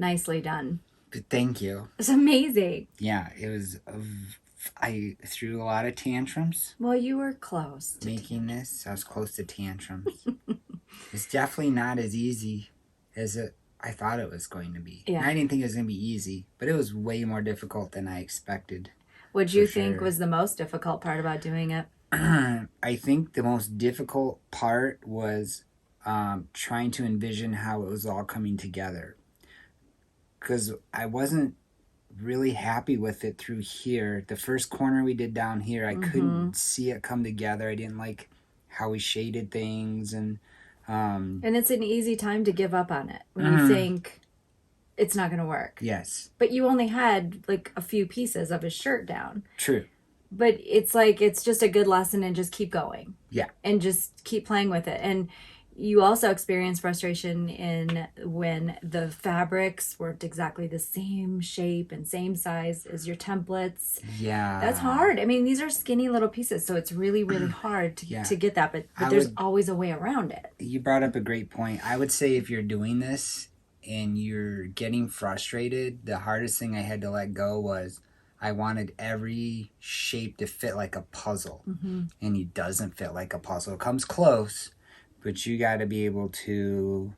nicely done. Thank you. It's amazing. Yeah, it was. I threw a lot of tantrums. Well, you were close to making this. I was close to tantrums. It's definitely not as easy as I thought it was going to be. Yeah. And I didn't think it was going to be easy, but it was way more difficult than I expected. What do you think was the most difficult part about doing it? I think the most difficult part was trying to envision how it was all coming together. Because I wasn't really happy with it through here. The first corner we did down here, I couldn't see it come together. I didn't like how we shaded things. And it's an easy time to give up on it when you think it's not going to work. Yes. But you only had like a few pieces of his shirt down. True. But it's like, it's just a good lesson and just keep going. Yeah. And just keep playing with it. And you also experience frustration in when the fabrics weren't exactly the same shape and same size as your templates. Yeah. That's hard. I mean, these are skinny little pieces, so it's really, really hard to get that. But there's always a way around it. You brought up a great point. I would say if you're doing this and you're getting frustrated, the hardest thing I had to let go was I wanted every shape to fit like a puzzle. And it doesn't fit like a puzzle. It comes close, but you got to be able to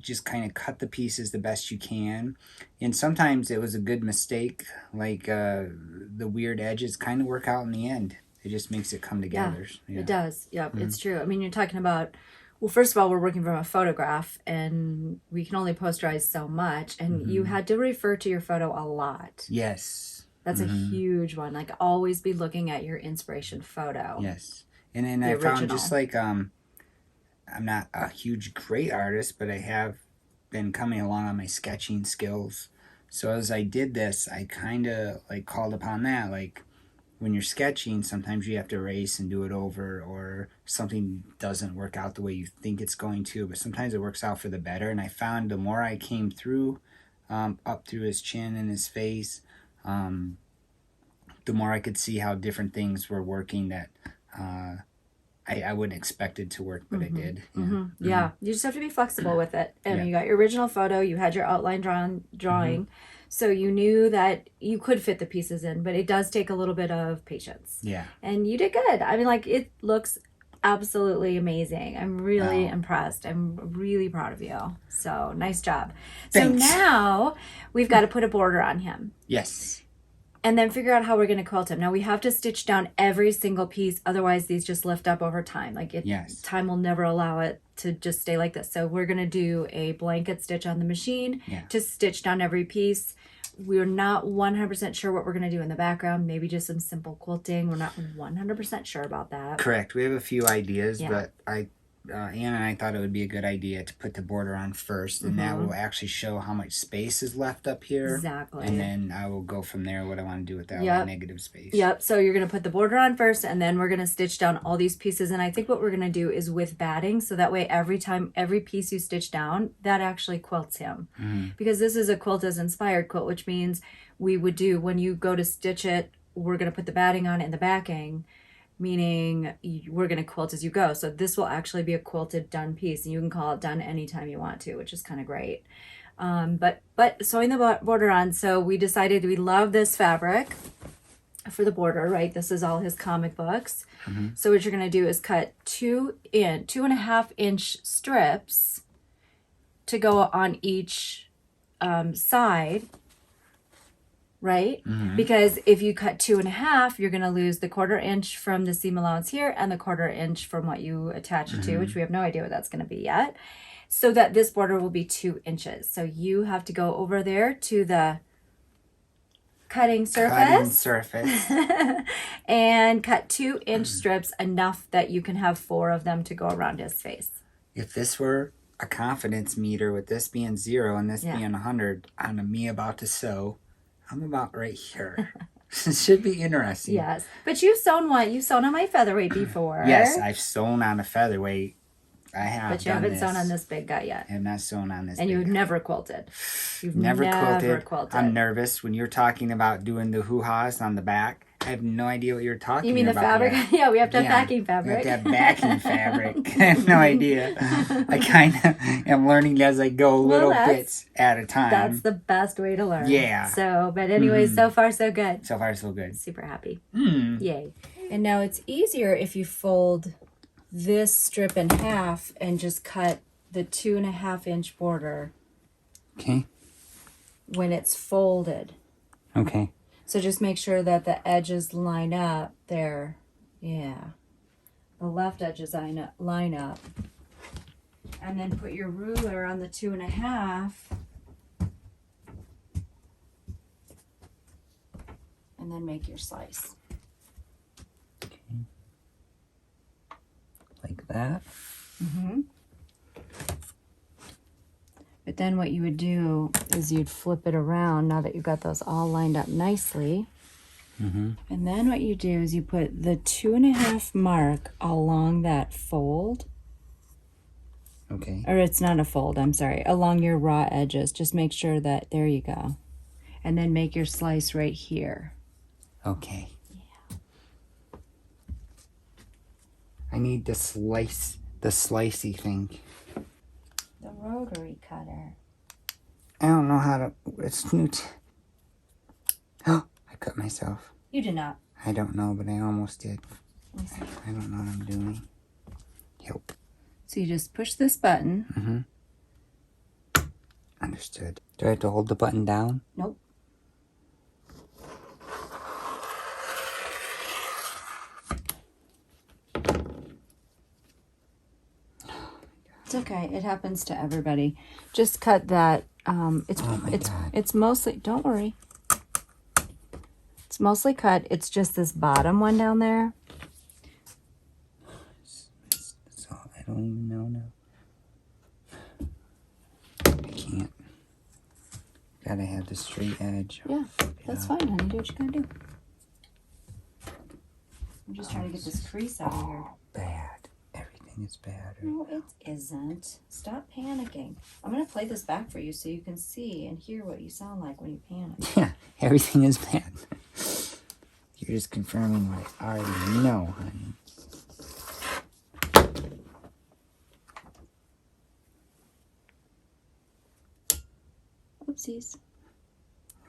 just kind of cut the pieces the best you can. And sometimes it was a good mistake, like the weird edges kind of work out in the end. It just makes it come together. Yeah. It does. Yep, it's true. I mean, you're talking about, well, first of all, we're working from a photograph and we can only posterize so much. And you had to refer to your photo a lot. Yes. That's a huge one. Like, always be looking at your inspiration photo. Yes. And then I found just like, I'm not a huge great artist, but I have been coming along on my sketching skills. So as I did this, I kind of like called upon that. Like when you're sketching, sometimes you have to erase and do it over, or something doesn't work out the way you think it's going to, but sometimes it works out for the better. And I found the more I came through, up through his chin and his face, the more I could see how different things were working that I wouldn't expect it to work, but it did. Yeah, you just have to be flexible with it. And you got your original photo, you had your outline drawing, so you knew that you could fit the pieces in, but it does take a little bit of patience. Yeah. And you did good. I mean, like, it looks absolutely amazing. I'm really impressed. I'm really proud of you. So nice job. Thanks. So now we've got to put a border on him. Yes. And then figure out how we're going to quilt him. Now we have to stitch down every single piece. Otherwise these just lift up over time. Like time will never allow it to just stay like this. So we're going to do a blanket stitch on the machine to stitch down every piece. We're not 100% sure what we're going to do in the background. Maybe just some simple quilting. We're not 100% sure about that. Correct. We have a few ideas, but Anna and I thought it would be a good idea to put the border on first, and that will actually show how much space is left up here. Exactly. And then I will go from there what I want to do with that negative space. Yep. So you're going to put the border on first, and then we're going to stitch down all these pieces. And I think what we're going to do is with batting, so that way every piece you stitch down, that actually quilts him. Because this is a quilt as inspired quilt, which means we would do, when you go to stitch it, we're going to put the batting on it and the backing, meaning we're going to quilt as you go. So this will actually be a quilted done piece, and you can call it done anytime you want to, which is kind of great. But sewing the border on, so we decided we love this fabric for the border, right? This is all his comic books. So what you're going to do is cut 2.5 inch strips to go on each side, right? Because if you cut 2.5, you're going to lose the 1/4 inch from the seam allowance here and the 1/4 inch from what you attach it to, which we have no idea what that's going to be yet. So that this border will be 2 inches. So you have to go over there to the cutting surface and cut 2-inch strips, enough that you can have 4 of them to go around his face. If this were a confidence meter, with this being 0 and this being 100, on me about to sew, I'm about right here. It should be interesting. Yes. But you've sewn on my featherweight before. Yes, I've sewn on a featherweight. I have. But you haven't sewn on this big guy yet. I'm not sewn on this. And you've never quilted. You've never quilted. I'm nervous when you're talking about doing the hoo-ha's on the back. I have no idea what you're talking about. You mean the fabric? Yet. Yeah, we have to have backing fabric. We have to have backing fabric. I have no idea. I kind of am learning as I go, little bits at a time. That's the best way to learn. Yeah. So, but anyways, so far so good. So far so good. Super happy. Yay. And now it's easier if you fold this strip in half and just cut the 2.5 inch border. Okay. When it's folded. Okay. So just make sure that the edges line up there. Yeah. The left edges line up. And then put your ruler on the 2.5. And then make your slice. Okay. Like that. Mm-hmm. But then what you would do is you'd flip it around now that you've got those all lined up nicely. Mm-hmm. And then what you do is you put the 2.5 mark along that fold. Okay. Or it's not a fold, I'm sorry. Along your raw edges. Just make sure that, there you go. And then make your slice right here. Okay. Yeah. I need the slicey thing. The rotary cutter. I don't know how to, it's new. Oh, I cut myself. You did not. I don't know, but I almost did. Let me see. I don't know what I'm doing. Help. So you just push this button. Mm-hmm. Understood. Do I have to hold the button down? Nope. It's okay. It happens to everybody. Just cut that. It's mostly. Don't worry. It's mostly cut. It's just this bottom one down there. So I don't even know now. I can't. Gotta have the straight edge. Yeah, that's fine, honey. Do what you gotta do. I'm just trying to get this crease out of here. Bad. Everything is bad. No, it isn't. Stop panicking. I'm going to play this back for you so you can see and hear what you sound like when you panic. Yeah, everything is bad. You're just confirming what I already know, honey. Oopsies.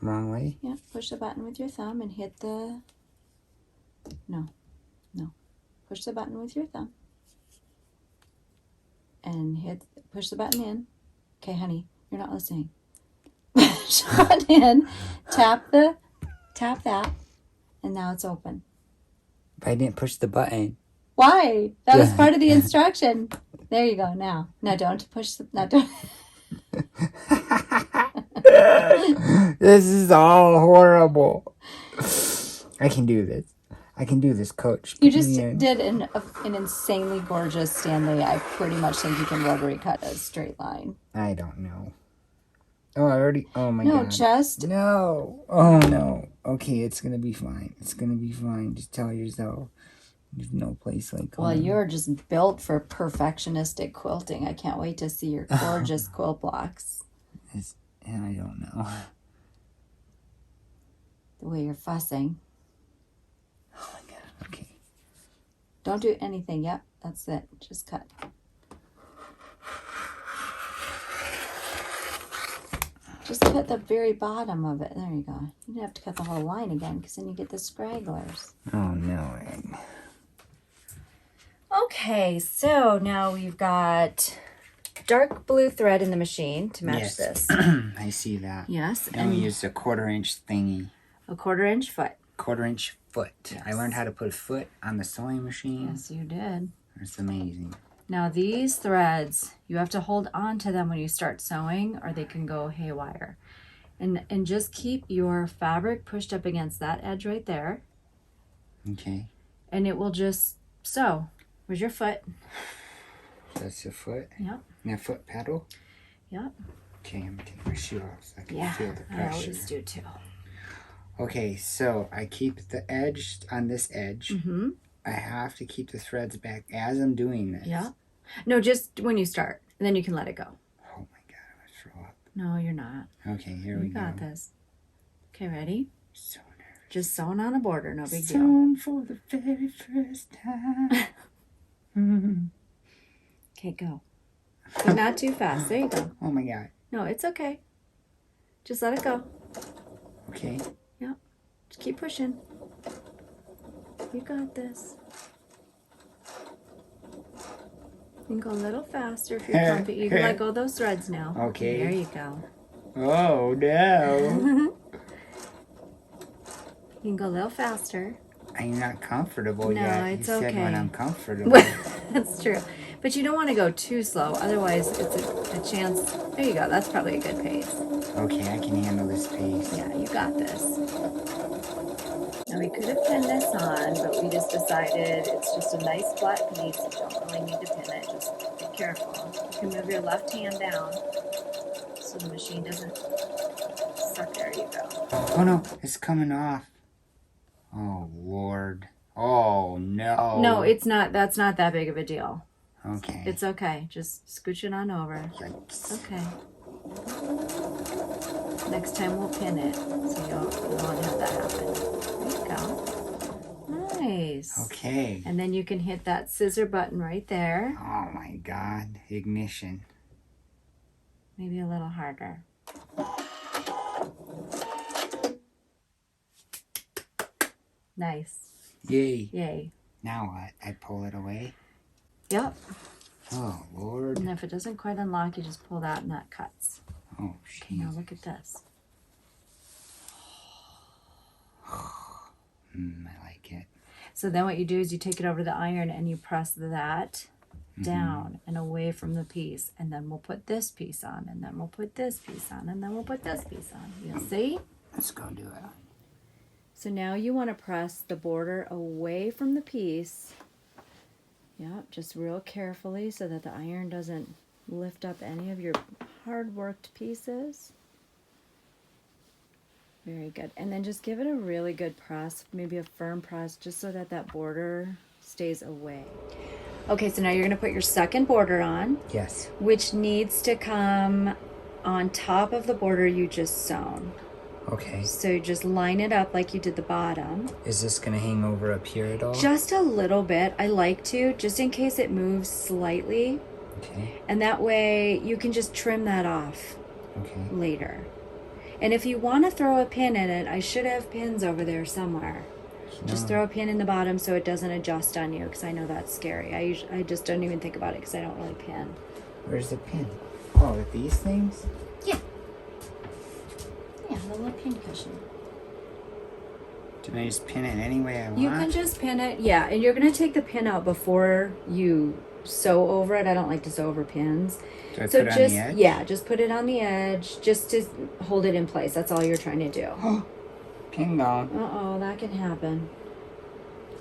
Wrong way? Yeah, push the button with your thumb and hit the... No. Push the button with your thumb. And push the button in. Okay, honey, you're not listening. Push the button in. Tap that. And now it's open. But I didn't push the button. Why? That was part of the instruction. There you go. Now don't push the... Now don't... This is all horrible. I can do this. I can do this, Coach. You just did an insanely gorgeous Stanley. I pretty much think you can rotary cut a straight line. I don't know. Oh, oh my God. No. Oh, no. Okay, it's going to be fine. It's going to be fine. Just tell yourself. There's no place like home. Well, you're just built for perfectionistic quilting. I can't wait to see your gorgeous quilt blocks. And I don't know. The way you're fussing. Oh my God. Okay. Don't do anything. Yep, that's it. Just cut. Just cut the very bottom of it. There you go. You don't have to cut the whole line again because then you get the scragglers. Oh no. Okay, so now we've got dark blue thread in the machine to match this. I see that. Yes. And we used a 1/4 inch thingy. A 1/4 inch foot. 1/4 inch foot. Yes. I learned how to put a foot on the sewing machine. Yes, you did. It's amazing. Now these threads, you have to hold on to them when you start sewing or they can go haywire. And just keep your fabric pushed up against that edge right there. Okay. And it will just sew. Where's your foot? That's your foot? Yep. And a foot pedal? Yep. Okay, I'm going to take my shoe off so I can feel the pressure. I always do too. Okay, so I keep the edge on this edge. Mm-hmm. I have to keep the threads back as I'm doing this. Yeah. No, just when you start. And then you can let it go. Oh my God, I'm going to throw up. No, you're not. Okay, here we go. You got this. Okay, ready? So nervous. Just sewing on a border, no big deal. Sewn for the very first time. Okay, go. But not too fast. There you go. Oh my God. No, it's okay. Just let it go. Okay. Yep. Just keep pushing. You got this. You can go a little faster if you're comfy. You can let go of those threads now. Okay. There you go. Oh no. You can go a little faster. I'm not comfortable No, yet. it's you said okay. when I'm comfortable. That's true. But you don't want to go too slow. Otherwise, it's a chance. There you go. That's probably a good pace. Okay, I can handle this pace. Yeah, you got this. Now we could have pinned this on, but we just decided it's just a nice flat piece. You don't really need to pin it. Just be careful. You can move your left hand down so the machine doesn't suck. There you go. Oh no, it's coming off. Oh Lord. Oh no. No, it's not. That's not that big of a deal. Okay. It's okay. Just scooch it on over. Yikes. Okay. Next time we'll pin it so you won't have that happen. There you go. Nice. Okay. And then you can hit that scissor button right there. Oh my God. Ignition. Maybe a little harder. Nice. Yay. Yay. Now what? I pull it away? Yep. Oh Lord. And if it doesn't quite unlock, you just pull that and that cuts. Oh Okay, now shit. look at this. I like it. So then what you do is you take it over the iron and you press that down and away from the piece. And then we'll put this piece on, and then we'll put this piece on, and then we'll put this piece on. You'll see? Let's go do it. So now you want to press the border away from the piece. Yep, just real carefully so that the iron doesn't lift up any of your hard worked pieces. Very good. And then just give it a really good press, maybe a firm press, just so that that border stays away. Okay, so now you're going to put your second border on. Yes. Which needs to come on top of the border you just sewn. Okay. So just line it up like you did the bottom. Is this going to hang over up here at all? Just a little bit. I like to, just in case it moves slightly. Okay. And that way you can just trim that off later. And if you want to throw a pin in it, I should have pins over there somewhere. No. Just throw a pin in the bottom so it doesn't adjust on you, because I know that's scary. I just don't even think about it because I don't really pin. Where's the pin? Oh, with these things? Yeah. Yeah, the little pin cushion. Can I just pin it any way I want? You can just pin it, yeah. And you're going to take the pin out before you sew over it. I don't like to sew over pins. Do I put it on the edge? Yeah, just put it on the edge just to hold it in place. That's all you're trying to do. Pin gone. Uh-oh, that can happen.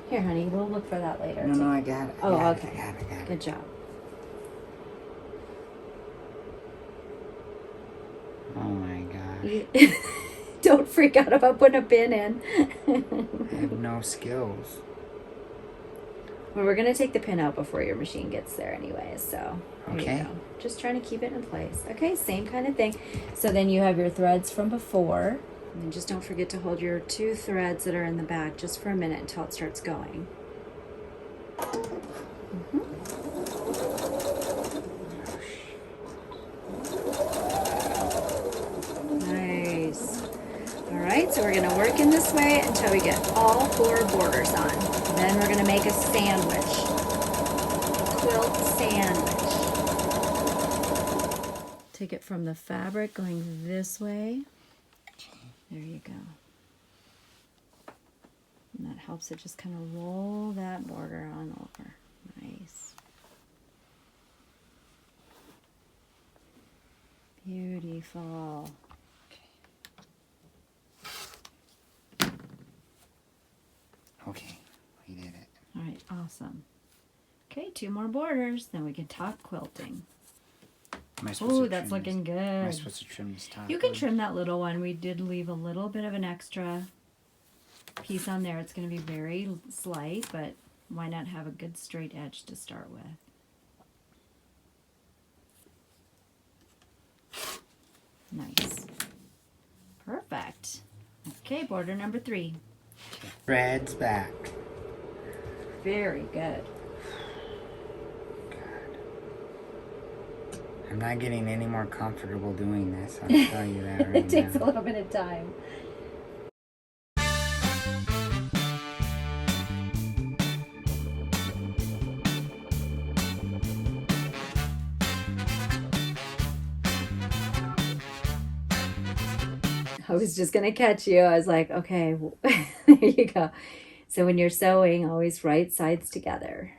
Here, honey, we'll look for that later. No, I got it. Oh, okay. I got it. Good job. Oh my gosh. Don't freak out about putting a pin in. I have no skills. Well, we're going to take the pin out before your machine gets there anyways, so there you go. Just trying to keep it in place. Okay, same kind of thing. So then you have your threads from before. And then just don't forget to hold your two threads that are in the back just for a minute until it starts going. Nice. All right, so we're going to work in this way until we get all 4 borders on. And then we're going to make a sandwich. A quilt sandwich. Take it from the fabric going this way. There you go. And that helps it just kind of roll that border on over. Nice. Beautiful. Okay, we did it. All right, awesome. Okay, 2 more borders, then we can talk quilting. Oh, that's looking good. Am I supposed to trim this top? You can trim that little one. We did leave a little bit of an extra piece on there. It's going to be very slight, but why not have a good straight edge to start with? Nice. Perfect. Okay, border number 3. Threads back. Very good. God. I'm not getting any more comfortable doing this. I'll tell you that right now. It takes a little bit of time. I was just gonna catch you. I was like, okay, there you go. So when you're sewing, always right sides together.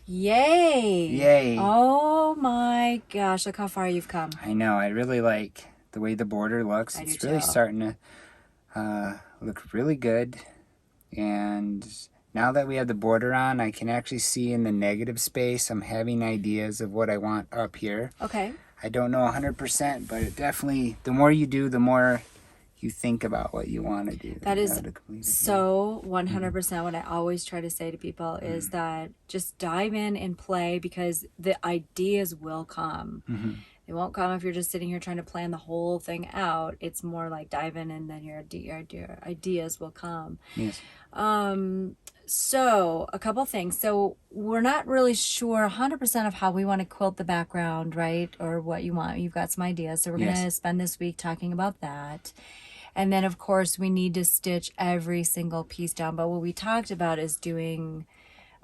Yay! Yay! Oh my gosh, look how far you've come. I know. I really like the way the border looks. It's really starting to look really good. And now that we have the border on, I can actually see in the negative space. I'm having ideas of what I want up here. Okay. I don't know 100%, but it definitely, the more you do, the more you think about what you want to do. That is so 100% what I always try to say to people is that just dive in and play, because the ideas will come. They won't come if you're just sitting here trying to plan the whole thing out. It's more like dive in and then your ideas will come. Yes. So a couple things. So we're not really sure 100% of how we want to quilt the background, right? Or what you want. You've got some ideas. So we're going to spend this week talking about that. And then of course we need to stitch every single piece down. But what we talked about is doing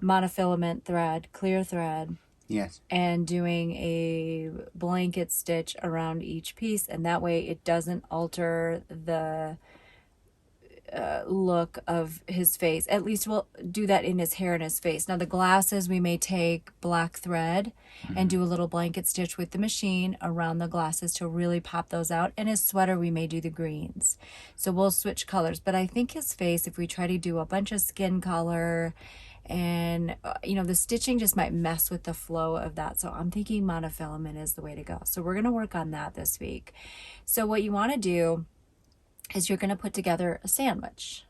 monofilament thread, clear thread. Yes. And doing a blanket stitch around each piece. And that way it doesn't alter the look of his face. At least we'll do that in his hair and his face. Now the glasses, we may take black thread and do a little blanket stitch with the machine around the glasses to really pop those out. And his sweater, we may do the greens. So we'll switch colors. But I think his face, if we try to do a bunch of skin color, and you know, the stitching just might mess with the flow of that. So I'm thinking monofilament is the way to go. So we're going to work on that this week. So what you want to do is you're going to put together a sandwich.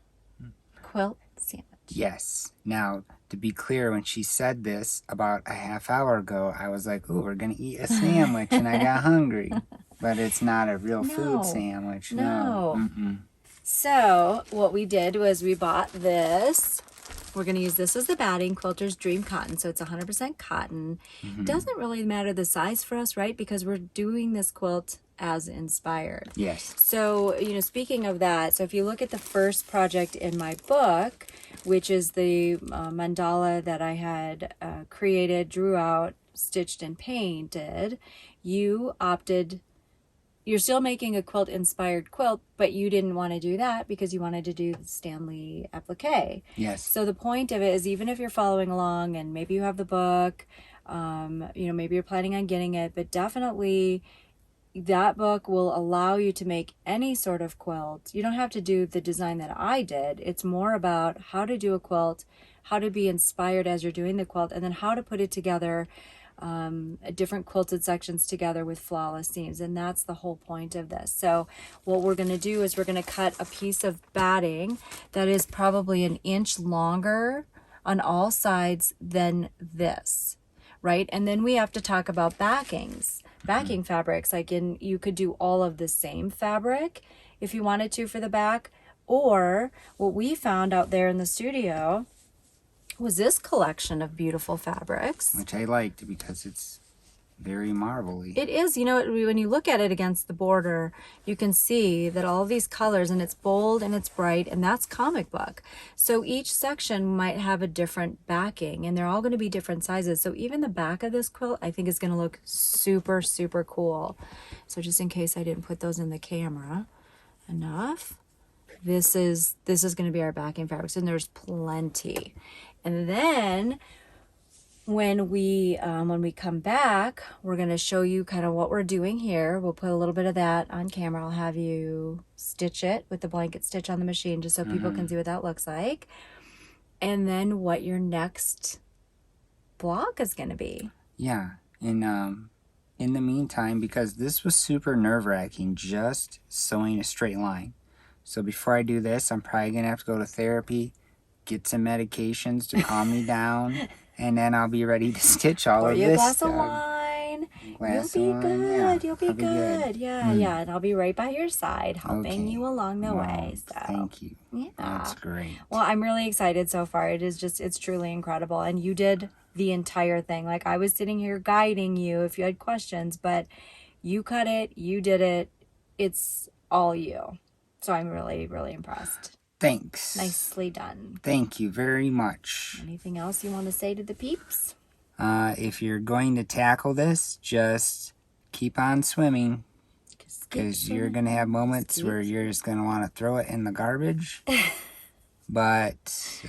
Quilt sandwich. Yes. Now, to be clear, when she said this about a half hour ago, I was like, ooh, we're going to eat a sandwich, and I got hungry. But it's not a real food sandwich. No. So what we did was we bought this. We're going to use this as the batting, Quilter's Dream Cotton. So it's 100% cotton. It doesn't really matter the size for us, right? Because we're doing this quilt as inspired. Yes. So, you know, speaking of that, so if you look at the first project in my book, which is the mandala that I had created, drew out, stitched, and painted, you opted... You're still making a quilt inspired quilt, but you didn't want to do that because you wanted to do the Stanley applique. Yes. So the point of it is, even if you're following along and maybe you have the book, you know, maybe you're planning on getting it, but definitely that book will allow you to make any sort of quilt. You don't have to do the design that I did. It's more about how to do a quilt, how to be inspired as you're doing the quilt, and then how to put it together, different quilted sections together with flawless seams. And that's the whole point of this. So what we're going to do is we're going to cut a piece of batting that is probably an inch longer on all sides than this, right? And then we have to talk about backings, backing fabrics. Like you could do all of the same fabric if you wanted to for the back, or what we found out there in the studio was this collection of beautiful fabrics, which I liked because it's very marbly. It is. You know, when you look at it against the border, you can see that all these colors, and it's bold and it's bright, and that's comic book. So each section might have a different backing, and they're all going to be different sizes. So even the back of this quilt, I think, is going to look super, super cool. So just in case I didn't put those in the camera enough, this is going to be our backing fabrics, and there's plenty. And then when we come back, we're going to show you kind of what we're doing here. We'll put a little bit of that on camera. I'll have you stitch it with the blanket stitch on the machine just so people can see what that looks like. And then what your next block is going to be. Yeah. And in the meantime, because this was super nerve-wracking, just sewing a straight line. So before I do this, I'm probably going to have to go to therapy, get some medications to calm me down, and then I'll be ready to stitch all of this glass stuff. of wine. You'll Glass be of wine, good. yeah. You'll be I'll be good. good. Yeah, yeah. And I'll be right by your side, helping you along the way. So thank you. yeah, That's great. Well, I'm really excited so far. It's truly incredible. And you did the entire thing. Like, I was sitting here guiding you if you had questions, but you cut it, you did it. It's all you. So I'm really, really impressed. Thanks. Nicely done. Thank you very much. Anything else you want to say to the peeps? If you're going to tackle this, just keep on swimming, because you're going to have moments where you're just going to want to throw it in the garbage. But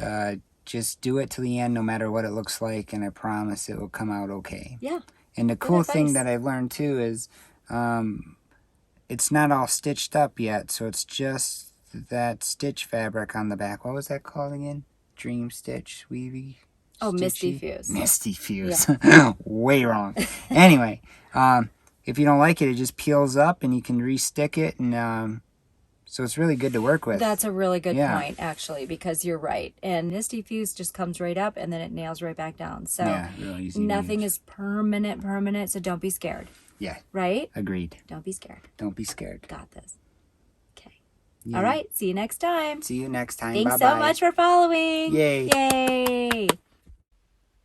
just do it to the end, no matter what it looks like, and I promise it will come out okay. Yeah. And the cool thing that I've learned too is it's not all stitched up yet, so it's just that stitch fabric on the back. What was that called again? Dream stitch, weavy? Oh, stitchy? Misty Fuse. Misty Fuse. Yeah. Way wrong. Anyway, if you don't like it, it just peels up and you can re-stick it, and so it's really good to work with. That's a really good point, actually, because you're right. And Misty Fuse just comes right up and then it nails right back down. So really easy nothing is permanent, so don't be scared. Yeah. Right? Agreed. Don't be scared. Don't be scared. Got this. Okay. Yeah. All right. See you next time. See you next time. Thanks Bye-bye. so much for following. Yay. Yay.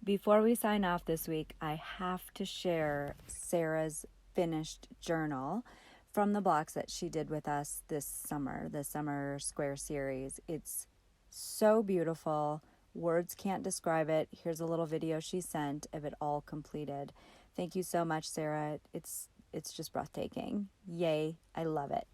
Before we sign off this week, I have to share Sarah's finished journal from the blocks that she did with us this summer, the Summer Square series. It's so beautiful. Words can't describe it. Here's a little video she sent of it all completed. Thank you so much, Sarah. It's just breathtaking. Yay. I love it.